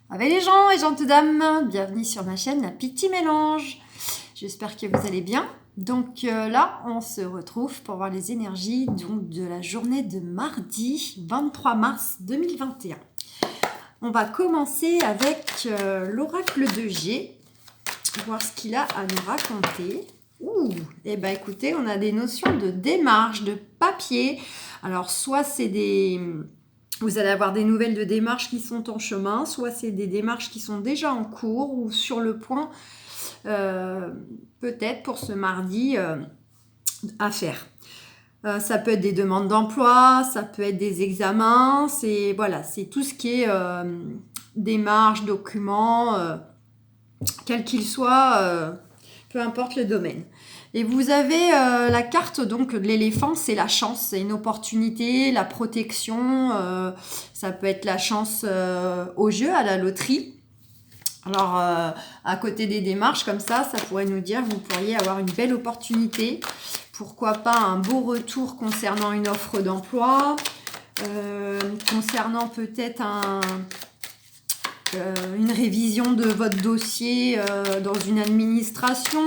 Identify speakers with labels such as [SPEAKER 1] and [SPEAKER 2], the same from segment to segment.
[SPEAKER 1] Avec les gens et gentes dames, bienvenue sur ma chaîne La Petit Mélange. J'espère que vous allez bien. Donc là, on se retrouve pour voir les énergies de la journée de mardi 23 mars 2021. On va commencer avec l'oracle de G, voir ce qu'il a à nous raconter. Et ben écoutez, on a des notions de démarche, de papier. Alors soit c'est vous allez avoir des nouvelles de démarches qui sont en chemin, soit c'est des démarches qui sont déjà en cours ou sur le point, peut-être pour ce mardi, à faire. Ça peut être des demandes d'emploi, ça peut être des examens, c'est tout ce qui est démarches, documents, quel qu'il soit, peu importe le domaine. Et vous avez la carte donc de l'éléphant, c'est la chance, c'est une opportunité, la protection, ça peut être la chance au jeu, à la loterie. Alors, à côté des démarches comme ça pourrait nous dire que vous pourriez avoir une belle opportunité. Pourquoi pas un beau retour concernant une offre d'emploi, concernant peut-être une révision de votre dossier dans une administration.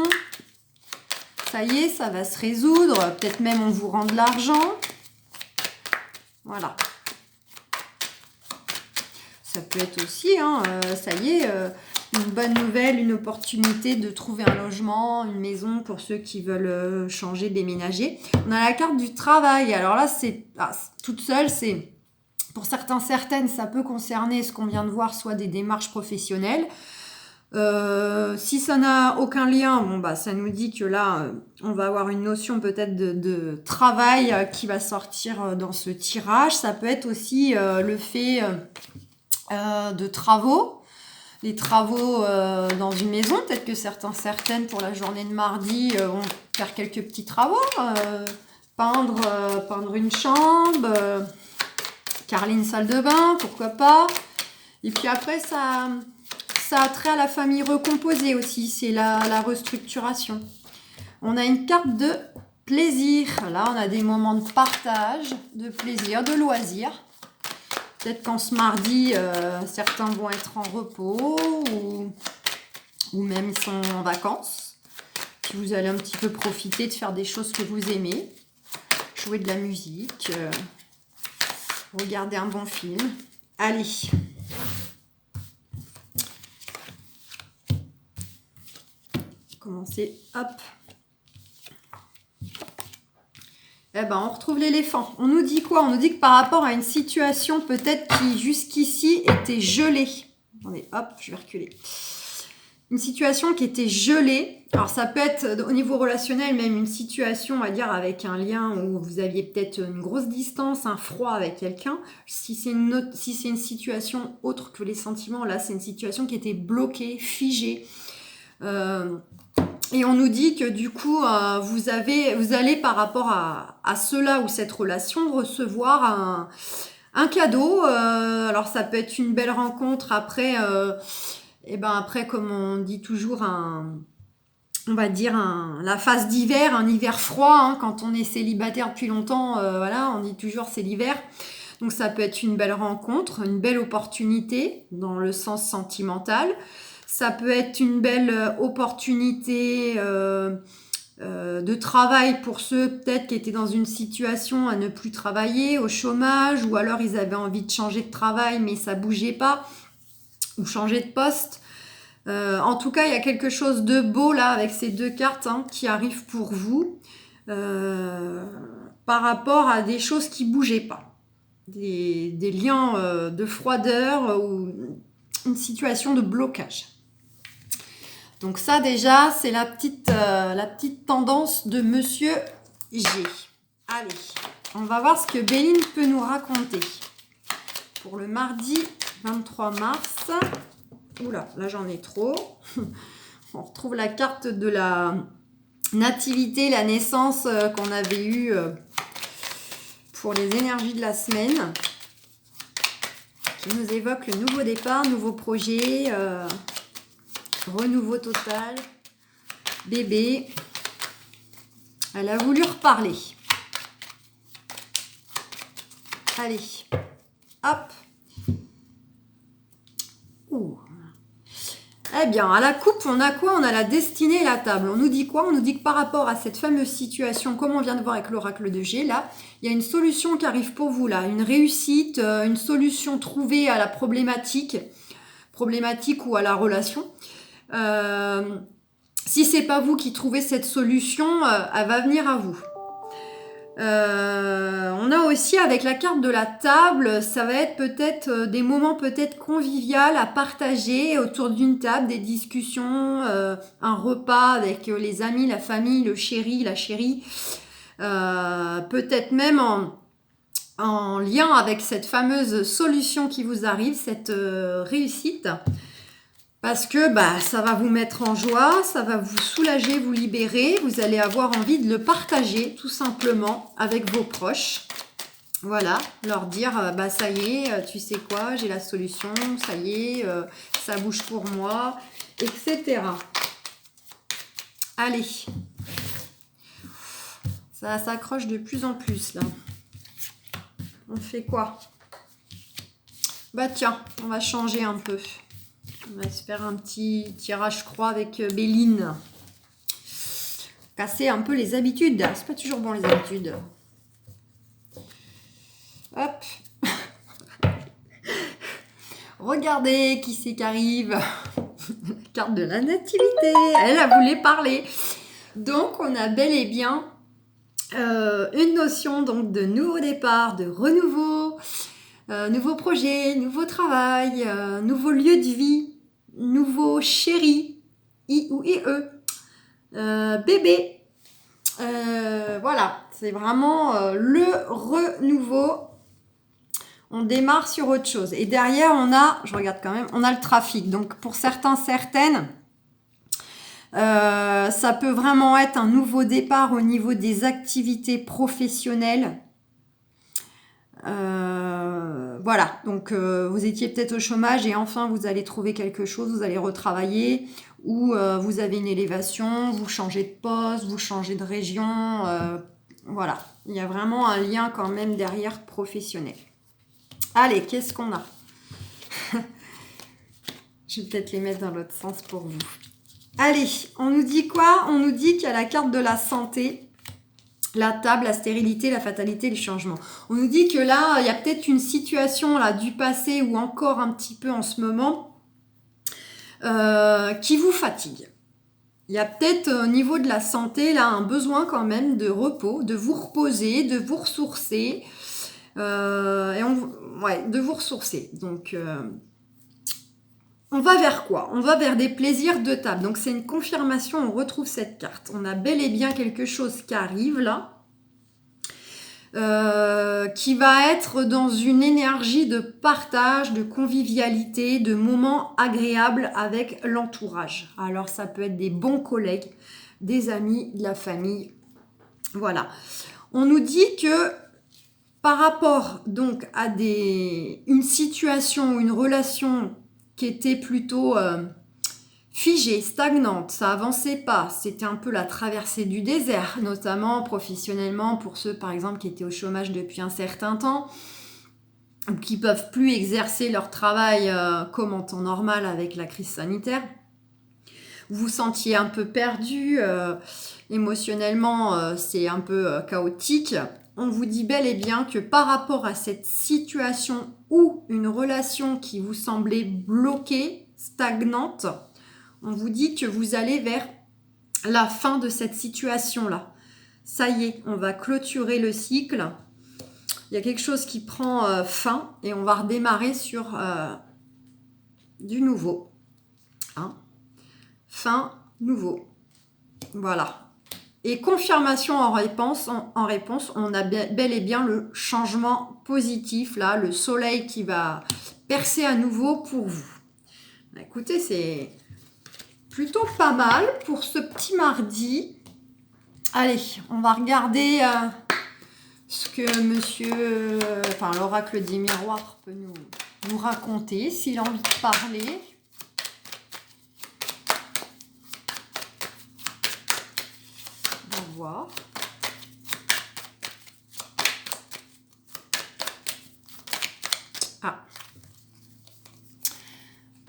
[SPEAKER 1] Ça y est, ça va se résoudre. Peut-être même on vous rend de l'argent. Voilà. Ça peut être aussi, ça y est, une bonne nouvelle, une opportunité de trouver un logement, une maison pour ceux qui veulent changer, déménager. On a la carte du travail. Alors là, c'est toute seule, c'est pour certaines, ça peut concerner ce qu'on vient de voir, soit des démarches professionnelles. Si ça n'a aucun lien, ça nous dit que là, on va avoir une notion peut-être de travail qui va sortir dans ce tirage. Ça peut être aussi le fait de travaux, les travaux dans une maison. Peut-être que certaines pour la journée de mardi vont faire quelques petits travaux, peindre une chambre, carreler une salle de bain, pourquoi pas. Et puis après, ça a trait à la famille recomposée aussi, c'est la restructuration. On a une carte de plaisir. Là, on a des moments de partage, de plaisir, de loisir. Peut-être qu'en ce mardi, certains vont être en repos ou même ils sont en vacances. Puis vous allez un petit peu profiter de faire des choses que vous aimez. Jouer de la musique, regarder un bon film. Allez. Commencer, hop. On retrouve l'éléphant. On nous dit quoi? On nous dit que par rapport à une situation peut-être qui jusqu'ici était gelée. Attendez, hop, je vais reculer. Une situation qui était gelée. Alors ça peut être au niveau relationnel même une situation, on va dire, avec un lien où vous aviez peut-être une grosse distance, un froid avec quelqu'un. Si c'est une situation autre que les sentiments, là c'est une situation qui était bloquée, figée. Et on nous dit que du coup, vous allez par rapport à cela ou cette relation recevoir un cadeau. Alors ça peut être une belle rencontre après. Après, comme on dit toujours, on va dire la phase d'hiver, un hiver froid. Quand on est célibataire depuis longtemps, on dit toujours c'est l'hiver. Donc ça peut être une belle rencontre, une belle opportunité dans le sens sentimental. Ça peut être une belle opportunité de travail pour ceux peut-être qui étaient dans une situation à ne plus travailler, au chômage, ou alors ils avaient envie de changer de travail mais ça bougeait pas, ou changer de poste. En tout cas, il y a quelque chose de beau là avec ces deux cartes qui arrivent pour vous par rapport à des choses qui bougeaient pas. Des liens de froideur ou une situation de blocage. Donc ça déjà, c'est la petite tendance de Monsieur G. Allez, on va voir ce que Béline peut nous raconter. Pour le mardi 23 mars. Oula, là j'en ai trop. On retrouve la carte de la nativité, la naissance qu'on avait eue pour les énergies de la semaine. Qui nous évoque le nouveau départ, nouveau projet. Renouveau total, bébé, elle a voulu reparler. Allez, hop. Ouh. Eh bien, à la coupe, on a quoi? On a la destinée et la table. On nous dit quoi? On nous dit que par rapport à cette fameuse situation, comme on vient de voir avec l'oracle de G, là, il y a une solution qui arrive pour vous, là. Une réussite, une solution trouvée à la problématique ou à la relation. Si c'est pas vous qui trouvez cette solution, elle va venir à vous. On a aussi avec la carte de la table, ça va être peut-être des moments peut-être conviviaux à partager autour d'une table, des discussions, un repas avec les amis, la famille, le chéri, la chérie, peut-être même en lien avec cette fameuse solution qui vous arrive, cette réussite. Parce que ça va vous mettre en joie, ça va vous soulager, vous libérer. Vous allez avoir envie de le partager tout simplement avec vos proches. Voilà, leur dire ça y est, tu sais quoi, j'ai la solution, ça y est, ça bouge pour moi, etc. Allez, ça s'accroche de plus en plus là. On fait quoi? Tiens, on va changer un peu. On va se faire un petit tirage croix avec Béline. Casser un peu les habitudes. C'est pas toujours bon les habitudes. Hop. Regardez qui c'est qui arrive. La carte de la nativité. Elle a voulu parler. Donc on a bel et bien une notion donc de nouveau départ, de renouveau, nouveau projet, nouveau travail, nouveau lieu de vie, nouveau chéri, I ou IE, bébé. Voilà, c'est vraiment le renouveau. On démarre sur autre chose. Et derrière, je regarde quand même, on a le trafic. Donc pour certains, certaines, ça peut vraiment être un nouveau départ au niveau des activités professionnelles. Voilà, donc vous étiez peut-être au chômage et enfin vous allez trouver quelque chose, vous allez retravailler ou vous avez une élévation, vous changez de poste, vous changez de région. Voilà, il y a vraiment un lien quand même derrière professionnel. Allez, qu'est-ce qu'on a? Je vais peut-être les mettre dans l'autre sens pour vous. Allez, on nous dit quoi? On nous dit qu'il y a la carte de la santé. La table, la stérilité, la fatalité, les changements. On nous dit que là, il y a peut-être une situation là du passé ou encore un petit peu en ce moment qui vous fatigue. Il y a peut-être au niveau de la santé là un besoin quand même de repos, de vous reposer, de vous ressourcer, de vous ressourcer. Donc on va vers quoi? On va vers des plaisirs de table. Donc c'est une confirmation, on retrouve cette carte. On a bel et bien quelque chose qui arrive là. Qui va être dans une énergie de partage, de convivialité, de moments agréables avec l'entourage. Alors ça peut être des bons collègues, des amis, de la famille. Voilà. On nous dit que par rapport donc à une situation ou une relation qui était plutôt figée, stagnante, ça avançait pas, c'était un peu la traversée du désert, notamment professionnellement pour ceux par exemple qui étaient au chômage depuis un certain temps, ou qui peuvent plus exercer leur travail comme en temps normal avec la crise sanitaire. Vous vous sentiez un peu perdu, émotionnellement c'est un peu chaotique. On vous dit bel et bien que par rapport à cette situation ou une relation qui vous semblait bloquée, stagnante, on vous dit que vous allez vers la fin de cette situation-là. Ça y est, on va clôturer le cycle. Il y a quelque chose qui prend fin et on va redémarrer sur du nouveau. Hein? Fin, nouveau. Voilà. Et confirmation en réponse, on a bel et bien le changement positif, là, le soleil qui va percer à nouveau pour vous. Écoutez, c'est plutôt pas mal pour ce petit mardi. Allez, on va regarder ce que l'oracle des miroirs peut nous raconter, s'il a envie de parler. On va voir.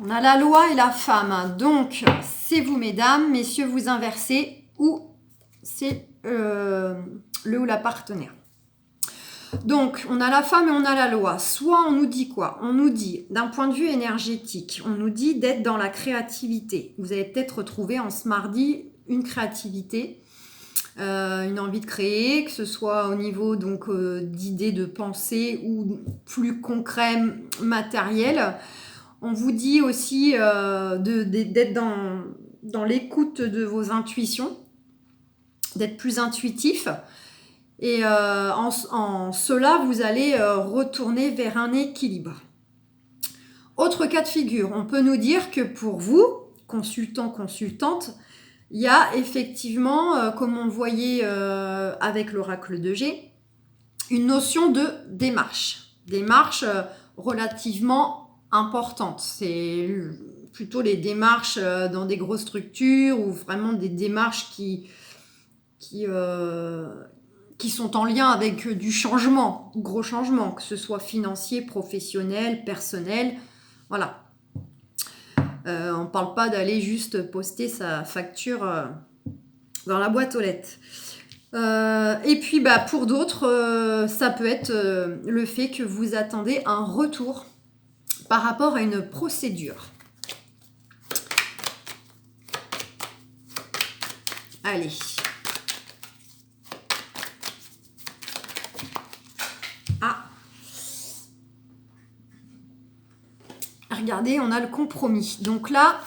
[SPEAKER 1] On a la loi et la femme. Donc, c'est vous, mesdames, messieurs, vous inversez ou c'est le ou la partenaire. Donc, on a la femme et on a la loi. Soit on nous dit quoi? On nous dit, d'un point de vue énergétique, on nous dit d'être dans la créativité. Vous allez peut-être retrouver en ce mardi une créativité, une envie de créer, que ce soit au niveau donc d'idées, de pensée ou plus concret, matériel. On vous dit aussi d'être dans l'écoute de vos intuitions, d'être plus intuitif. Et en cela, vous allez retourner vers un équilibre. Autre cas de figure, on peut nous dire que pour vous, consultant, consultante, il y a effectivement, comme on le voyait avec l'oracle de G, une notion de démarche. Démarche relativement importante. C'est plutôt les démarches dans des grosses structures ou vraiment des démarches qui sont en lien avec du changement, gros changement, que ce soit financier, professionnel, personnel, voilà. On ne parle pas d'aller juste poster sa facture dans la boîte aux lettres. Et puis pour d'autres, ça peut être le fait que vous attendez un retour par rapport à une procédure. Allez. Regardez, on a le compromis. Donc là,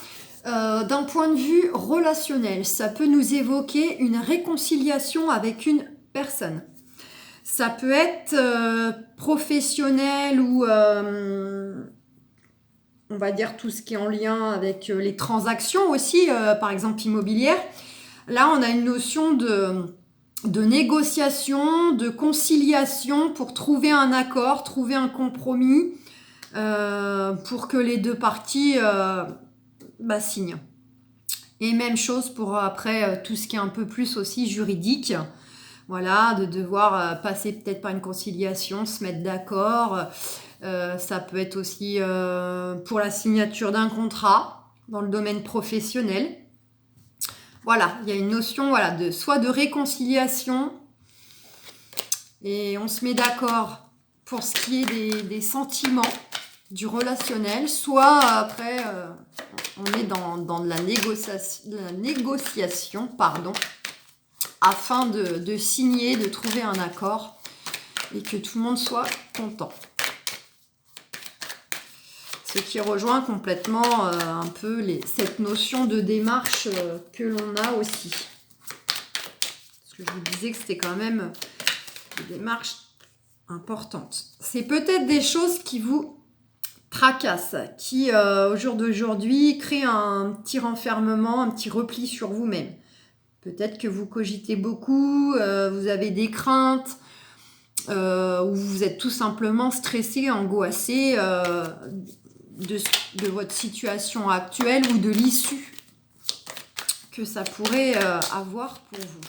[SPEAKER 1] d'un point de vue relationnel, ça peut nous évoquer une réconciliation avec une personne. Ça peut être professionnel ou on va dire tout ce qui est en lien avec les transactions aussi, par exemple immobilières. Là, on a une notion de négociation, de conciliation pour trouver un accord, trouver un compromis. Pour que les deux parties signent. Et même chose pour après tout ce qui est un peu plus aussi juridique. Voilà, de devoir passer peut-être par une conciliation, se mettre d'accord. Ça peut être aussi pour la signature d'un contrat dans le domaine professionnel. Voilà, il y a une notion soit de réconciliation et on se met d'accord pour ce qui est des sentiments, du relationnel, soit après on est dans de la négociation, afin de signer, de trouver un accord et que tout le monde soit content. Ce qui rejoint complètement un peu cette notion de démarche que l'on a aussi. Parce que je vous disais que c'était quand même des démarches importantes. C'est peut-être des choses qui vous tracasse, qui au jour d'aujourd'hui crée un petit renfermement, un petit repli sur vous-même. Peut-être que vous cogitez beaucoup, vous avez des craintes, ou vous êtes tout simplement stressé, angoissé de votre situation actuelle ou de l'issue que ça pourrait avoir pour vous.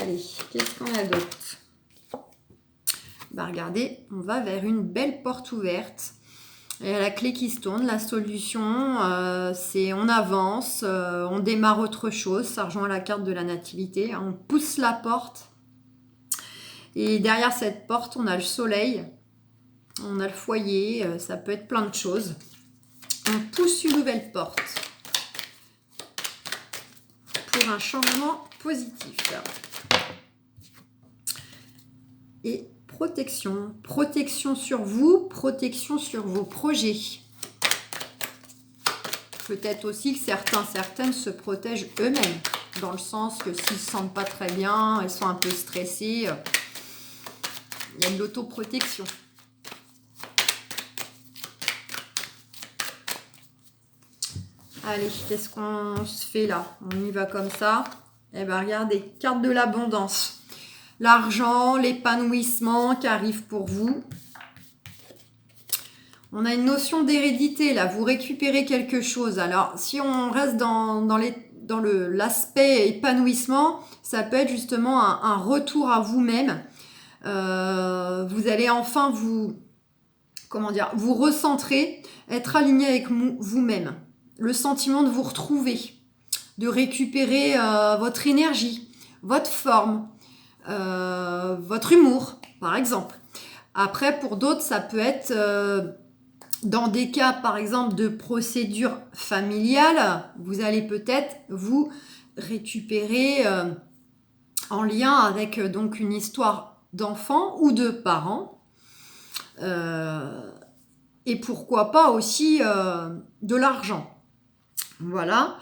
[SPEAKER 1] Allez, qu'est-ce qu'on a d'autre? Regardez, on va vers une belle porte ouverte. Et la clé qui se tourne, la solution, c'est on avance, on démarre autre chose. Ça rejoint la carte de la nativité. On pousse la porte. Et derrière cette porte, on a le soleil. On a le foyer. Ça peut être plein de choses. On pousse une nouvelle porte. Pour un changement positif. Et protection. Protection sur vous, protection sur vos projets. Peut-être aussi que certaines se protègent eux-mêmes. Dans le sens que s'ils ne se sentent pas très bien, elles sont un peu stressées. Il y a de l'autoprotection. Allez, qu'est-ce qu'on se fait là? On y va comme ça. Eh bien, regardez, carte de l'abondance. L'argent, l'épanouissement qui arrive pour vous. On a une notion d'hérédité là, vous récupérez quelque chose. Alors, si on reste dans l'aspect épanouissement, ça peut être justement un retour à vous-même. Vous allez enfin vous recentrer, être aligné avec vous-même. Le sentiment de vous retrouver, de récupérer votre énergie, votre forme, votre humour, par exemple. Après, pour d'autres, ça peut être dans des cas, par exemple, de procédure familiale, vous allez peut-être vous récupérer en lien avec donc une histoire d'enfant ou de parents. Et pourquoi pas aussi de l'argent. Voilà.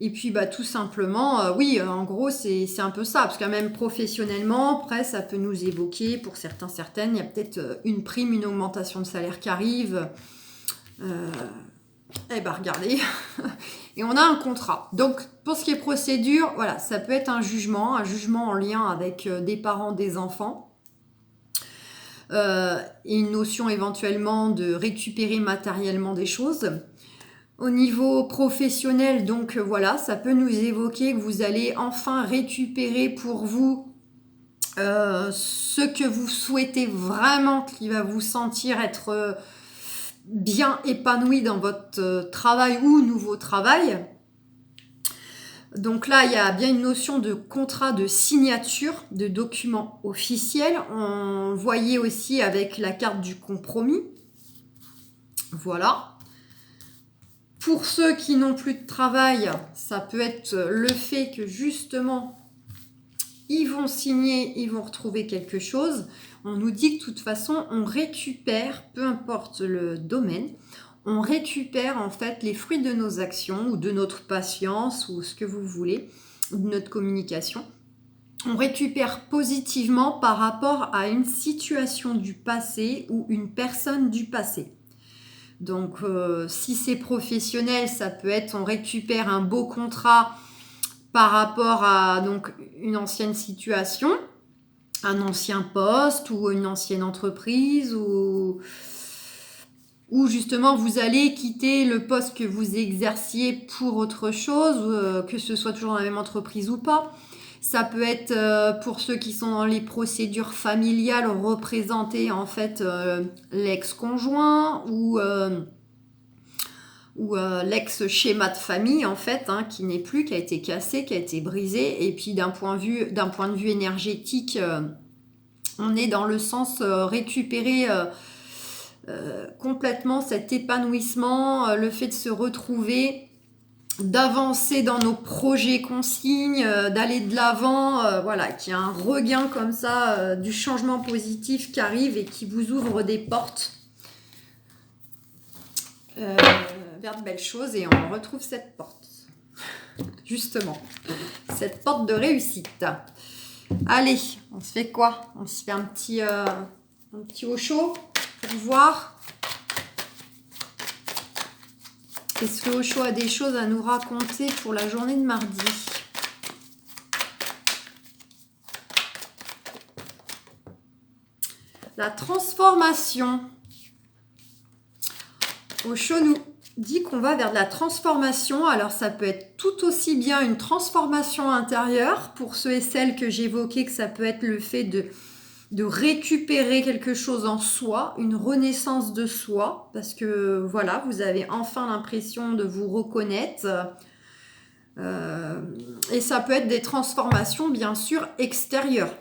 [SPEAKER 1] Et puis tout simplement, oui, en gros, c'est un peu ça. Parce que même professionnellement, après, ça peut nous évoquer, pour certaines, il y a peut-être une prime, une augmentation de salaire qui arrive. Regardez. Et on a un contrat. Donc, pour ce qui est procédure, voilà, ça peut être un jugement en lien avec des parents, des enfants. Et une notion éventuellement de récupérer matériellement des choses. Au niveau professionnel, donc voilà, ça peut nous évoquer que vous allez enfin récupérer pour vous ce que vous souhaitez vraiment, qui va vous sentir être bien épanoui dans votre travail ou nouveau travail. Donc là, il y a bien une notion de contrat de signature, de document officiel. On voyait aussi avec la carte du compromis. Voilà. Pour ceux qui n'ont plus de travail, ça peut être le fait que justement, ils vont signer, ils vont retrouver quelque chose. On nous dit que de toute façon, on récupère, peu importe le domaine, on récupère en fait les fruits de nos actions ou de notre patience ou ce que vous voulez, ou de notre communication. On récupère positivement par rapport à une situation du passé ou une personne du passé. Donc, si c'est professionnel, ça peut être on récupère un beau contrat par rapport à donc une ancienne situation, un ancien poste ou une ancienne entreprise ou justement vous allez quitter le poste que vous exerciez pour autre chose, que ce soit toujours dans la même entreprise ou pas. Ça peut être pour ceux qui sont dans les procédures familiales représenter en fait l'ex-conjoint ou l'ex-schéma de famille en fait, qui n'est plus, qui a été cassé, qui a été brisé. Et puis d'un point de vue énergétique, on est dans le sens récupérer complètement cet épanouissement, le fait de se retrouver, d'avancer dans nos projets qu'on signe, d'aller de l'avant, voilà, qu'il y a un regain comme ça, du changement positif qui arrive et qui vous ouvre des portes vers de belles choses. Et on retrouve cette porte, justement, cette porte de réussite. Allez, on se fait quoi? On se fait un petit au chaud pour voir. Est-ce que Osho a des choses à nous raconter pour la journée de mardi? La transformation. Osho nous dit qu'on va vers de la transformation. Alors ça peut être tout aussi bien une transformation intérieure pour ceux et celles que j'évoquais, que ça peut être le fait de récupérer quelque chose en soi, une renaissance de soi, parce que voilà, vous avez enfin l'impression de vous reconnaître. Et ça peut être des transformations, bien sûr, extérieures.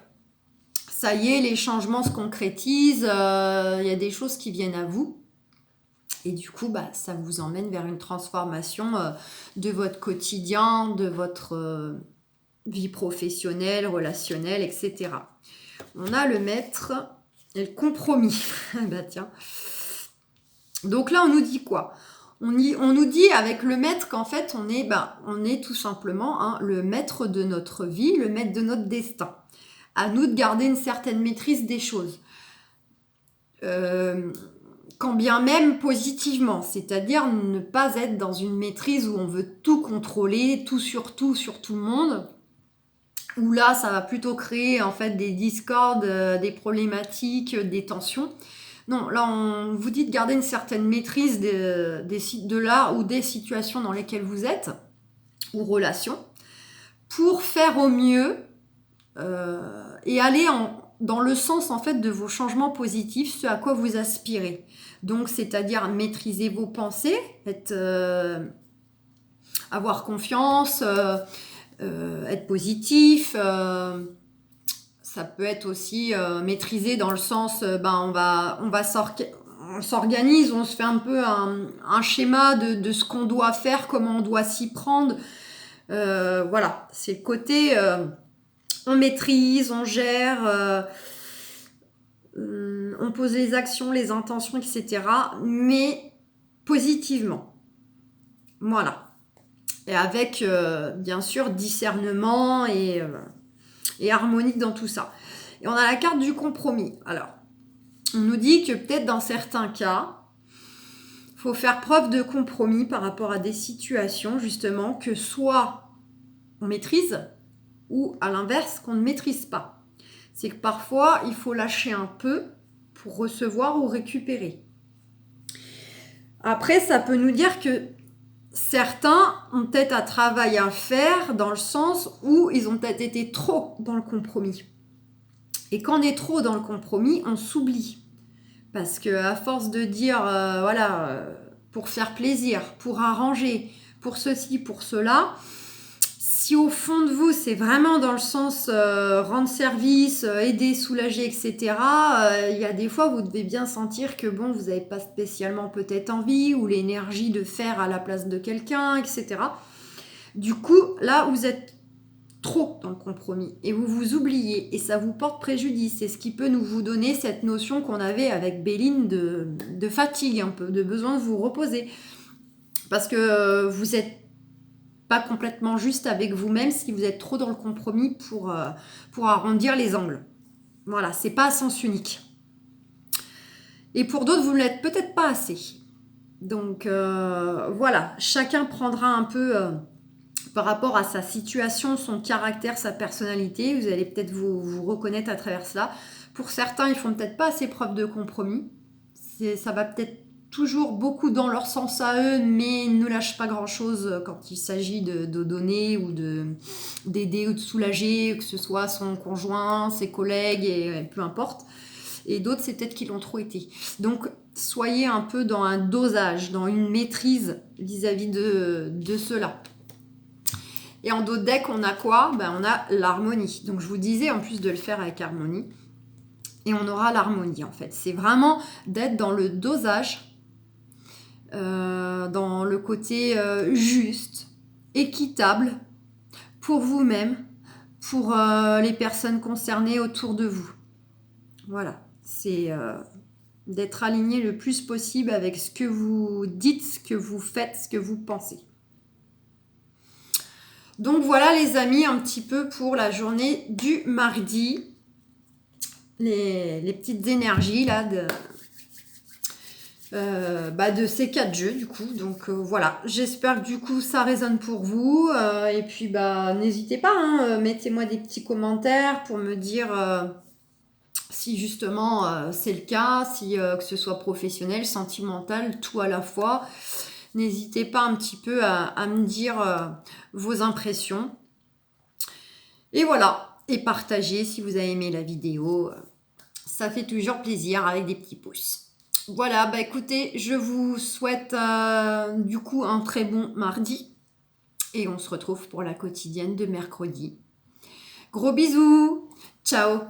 [SPEAKER 1] Ça y est, les changements se concrétisent, il y a des choses qui viennent à vous. Et du coup, ça vous emmène vers une transformation de votre quotidien, de votre vie professionnelle, relationnelle, etc. On a le maître et le compromis. Tiens. Donc là, on nous dit quoi? On nous dit avec le maître qu'en fait, on est tout simplement le maître de notre vie, le maître de notre destin. À nous de garder une certaine maîtrise des choses. Quand bien même positivement, c'est-à-dire ne pas être dans une maîtrise où on veut tout contrôler, tout sur tout le monde, où là ça va plutôt créer en fait des discordes, des problématiques, des tensions. Non, là on vous dit de garder une certaine maîtrise de là ou des situations dans lesquelles vous êtes, ou relations, pour faire au mieux et aller dans le sens en fait de vos changements positifs, ce à quoi vous aspirez. Donc, c'est-à-dire maîtriser vos pensées, avoir confiance, être positif. Ça peut être aussi maîtriser dans le sens, on s'organise, on se fait un peu un schéma de ce qu'on doit faire, comment on doit s'y prendre. Voilà, c'est le côté, on maîtrise, on gère, on pose les actions, les intentions, etc. Mais positivement. Voilà. Et avec, bien sûr, discernement et harmonique dans tout ça. Et on a la carte du compromis. Alors, on nous dit que peut-être dans certains cas, il faut faire preuve de compromis par rapport à des situations, justement, que soit on maîtrise, ou à l'inverse, qu'on ne maîtrise pas. C'est que parfois, il faut lâcher un peu pour recevoir ou récupérer. Après, ça peut nous dire que certains ont peut-être un travail à faire dans le sens où ils ont peut-être été trop dans le compromis. Et quand on est trop dans le compromis, on s'oublie. Parce qu'à force de dire, pour faire plaisir, pour arranger, pour ceci, pour cela, si au fond de vous, c'est vraiment dans le sens rendre service, aider, soulager, etc., il y a des fois, vous devez bien sentir que bon, vous n'avez pas spécialement peut-être envie ou l'énergie de faire à la place de quelqu'un, etc. Du coup, là, vous êtes trop dans le compromis et vous vous oubliez et ça vous porte préjudice. C'est ce qui peut vous donner cette notion qu'on avait avec Béline de fatigue un peu, de besoin de vous reposer. Parce que vous êtes pas complètement juste avec vous-même si vous êtes trop dans le compromis pour arrondir les angles. Voilà, c'est pas à sens unique. Et pour d'autres, vous ne l'êtes peut-être pas assez. Donc voilà, chacun prendra un peu par rapport à sa situation, son caractère, sa personnalité. Vous allez peut-être vous reconnaître à travers cela. Pour certains, ils font peut-être pas assez preuve de compromis. Ça va peut-être toujours beaucoup dans leur sens à eux, mais ne lâchent pas grand-chose quand il s'agit de donner ou d'aider ou de soulager, que ce soit son conjoint, ses collègues, et peu importe. Et d'autres, c'est peut-être qu'ils l'ont trop été. Donc, soyez un peu dans un dosage, dans une maîtrise vis-à-vis de cela. Et en dos de deck, on a quoi ? On a l'harmonie. Donc, je vous disais, en plus de le faire avec harmonie, et on aura l'harmonie, en fait. C'est vraiment d'être dans le dosage, dans le côté juste, équitable, pour vous-même, pour les personnes concernées autour de vous. Voilà, c'est d'être aligné le plus possible avec ce que vous dites, ce que vous faites, ce que vous pensez. Donc voilà les amis, un petit peu pour la journée du mardi. Les petites énergies là de ces 4 jeux du coup. Donc voilà, j'espère que du coup ça résonne pour vous. Et puis n'hésitez pas, mettez-moi des petits commentaires pour me dire si justement c'est le cas, si que ce soit professionnel, sentimental, tout à la fois. N'hésitez pas un petit peu à me dire vos impressions. Et voilà, et partagez si vous avez aimé la vidéo. Ça fait toujours plaisir avec des petits pouces. Voilà, écoutez, je vous souhaite du coup un très bon mardi. Et on se retrouve pour la quotidienne de mercredi. Gros bisous. Ciao.